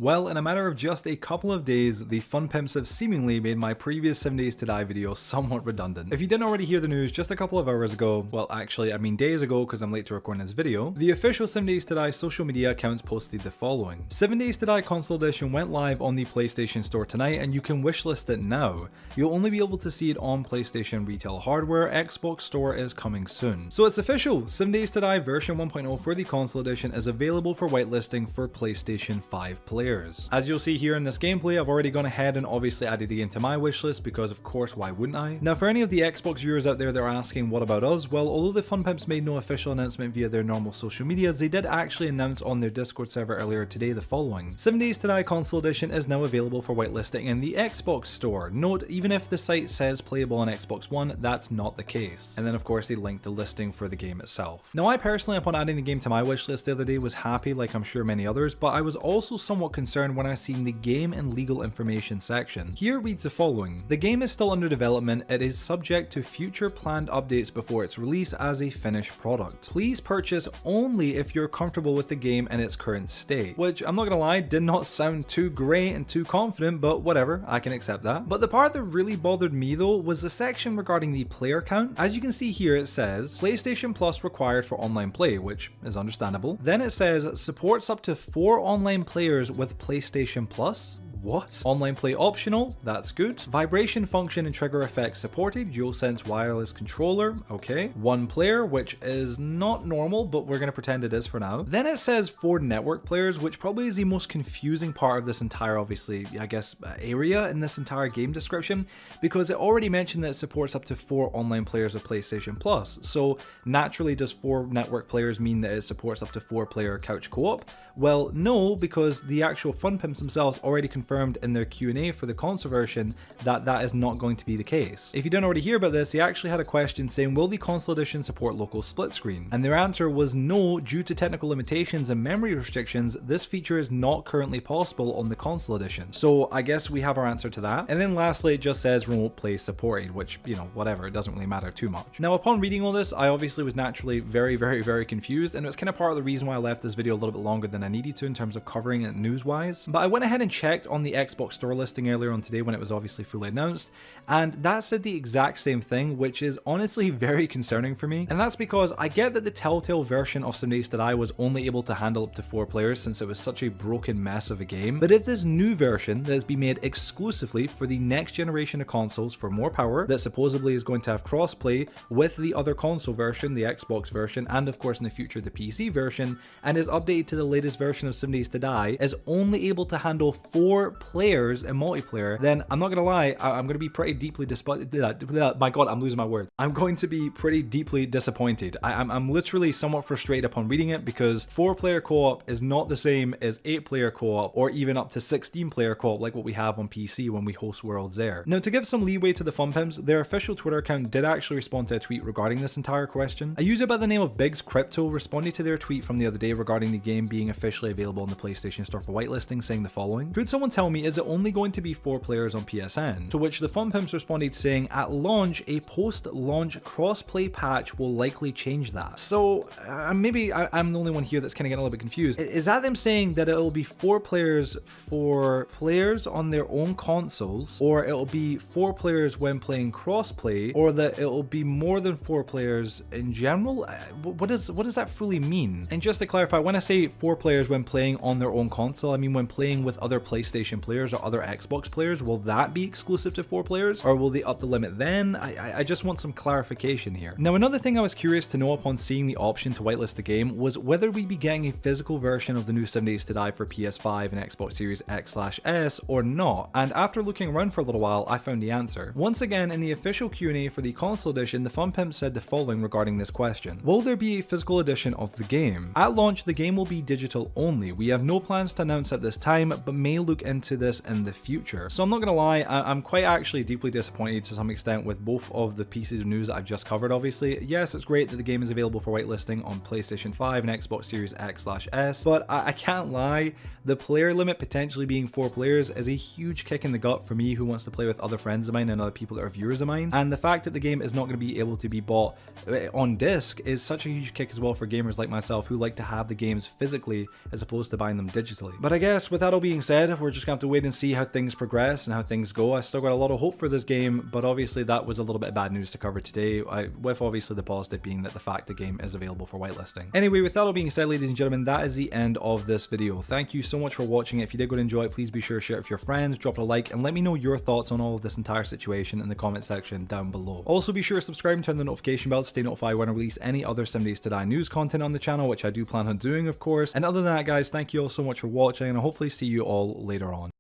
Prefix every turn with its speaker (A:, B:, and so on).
A: Well, in a matter of just a couple of days, the Fun Pimps have seemingly made my previous 7 Days to Die video somewhat redundant. If you didn't already hear the news just a couple of hours ago, well actually I mean days ago because I'm late to recording this video, the official 7 Days to Die social media accounts posted the following. 7 Days to Die Console Edition went live on the PlayStation Store tonight and you can wishlist it now. You'll only be able to see it on PlayStation Retail Hardware, Xbox Store is coming soon. So it's official, 7 Days to Die version 1.0 for the Console Edition is available for whitelisting for PlayStation 5 players. As you'll see here in this gameplay, I've already gone ahead and obviously added the game to my wishlist because of course why wouldn't I? Now for any of the Xbox viewers out there that are asking what about us, well although the Fun Pimps made no official announcement via their normal social medias, they did actually announce on their Discord server earlier today the following. 7 Days to Die Console Edition is now available for whitelisting in the Xbox Store. Note, even if the site says playable on Xbox One, that's not the case. And then of course they linked the listing for the game itself. Now I personally upon adding the game to my wishlist the other day was happy like I'm sure many others, but I was also somewhat concerned when I seen the game and legal information section. Here reads the following. The game is still under development. It is subject to future planned updates before its release as a finished product. Please purchase only if you're comfortable with the game in its current state. Which, I'm not gonna lie, did not sound too great and too confident, but whatever, I can accept that. But the part that really bothered me though was the section regarding the player count. As you can see here it says, PlayStation Plus required for online play, which is understandable. Then it says, supports up to 4 online players with PlayStation Plus? What? Online play optional, that's good. Vibration function and trigger effects supported, DualSense wireless controller, okay. 1 player, which is not normal, but we're gonna pretend it is for now. Then it says 4 network players, which probably is the most confusing part of this entire, obviously, I guess, area in this entire game description, because it already mentioned that it supports up to 4 online players of PlayStation Plus. So naturally, does 4 network players mean that it supports up to 4 player couch co-op? Well, no, because the actual Fun Pimps themselves already confirmed in their Q&A for the console version that that is not going to be the case. If you didn't already hear about this, they actually had a question saying, will the console edition support local split screen? And their answer was no, due to technical limitations and memory restrictions, this feature is not currently possible on the console edition. So I guess we have our answer to that. And then lastly, it just says remote play supported, which, you know, whatever, it doesn't really matter too much. Now, upon reading all this, I obviously was naturally very confused, and it was kind of part of the reason why I left this video a little bit longer than I needed to in terms of covering it news-wise. But I went ahead and checked on the Xbox Store listing earlier on today when it was obviously fully announced, and that said the exact same thing, which is honestly very concerning for me. And that's because I get that the Telltale version of 7 Days to Die was only able to handle up to 4 players since it was such a broken mess of a game, but if this new version that has been made exclusively for the next generation of consoles for more power, that supposedly is going to have crossplay with the other console version, the Xbox version, and of course in the future the PC version, and is updated to the latest version of 7 Days to Die, is only able to handle 4 players in multiplayer, then I'm not gonna lie, I'm gonna be pretty deeply disappointed. My god, I'm losing my words. I'm going to be pretty deeply disappointed. I'm literally somewhat frustrated upon reading it because 4-player co-op is not the same as 8-player co-op or even up to 16-player co-op like what we have on PC when we host Worlds there. Now, to give some leeway to the Fun Pimps, their official Twitter account did actually respond to a tweet regarding this entire question. A user by the name of Biggs Crypto responded to their tweet from the other day regarding the game being officially available on the PlayStation Store for whitelisting, saying the following: could someone tell me, is it only going to be 4 players on PSN? To which the Fun Pimps responded saying, at launch, a post-launch cross-play patch will likely change that. So maybe I'm the only one here that's kind of getting a little bit confused. Is that them saying that it'll be 4 players for players on their own consoles, or it'll be 4 players when playing cross-play, or that it'll be more than 4 players in general? What does that fully mean? And just to clarify, when I say 4 players when playing on their own console, I mean when playing with other PlayStation players or other Xbox players. Will that be exclusive to 4 players, or will they up the limit then? I just want some clarification here. Now, another thing I was curious to know upon seeing the option to whitelist the game was whether we'd be getting a physical version of the new 7 Days to Die for PS5 and Xbox Series X/S or not, and after looking around for a little while, I found the answer. Once again, in the official Q&A for the console edition, the Fun Pimp said the following regarding this question: will there be a physical edition of the game? At launch, the game will be digital only. We have no plans to announce at this time, but may look into into this in the future. So I'm not gonna lie, I'm quite actually deeply disappointed to some extent with both of the pieces of news that I've just covered. Obviously, yes, it's great that the game is available for whitelisting on PlayStation 5 and Xbox Series X/S, but I can't lie, the player limit potentially being 4 players is a huge kick in the gut for me who wants to play with other friends of mine and other people that are viewers of mine. And the fact that the game is not going to be able to be bought on disc is such a huge kick as well for gamers like myself who like to have the games physically as opposed to buying them digitally. But I guess with that all being said, we're just gonna have to wait and see how things progress and how things go. I still got a lot of hope for this game, but obviously that was a little bit of bad news to cover today, with obviously the positive being that the fact the game is available for whitelisting. Anyway, with that all being said, ladies and gentlemen, that is the end of this video. Thank you so much for watching. If you did go to enjoy it, please be sure to share it with your friends, drop a like, and let me know your thoughts on all of this entire situation in the comment section down below. Also, be sure to subscribe and turn the notification bell to stay notified when I release any other 7 Days to Die news content on the channel, which I do plan on doing, of course. And other than that, guys, thank you all so much for watching, and I'll hopefully see you all later on.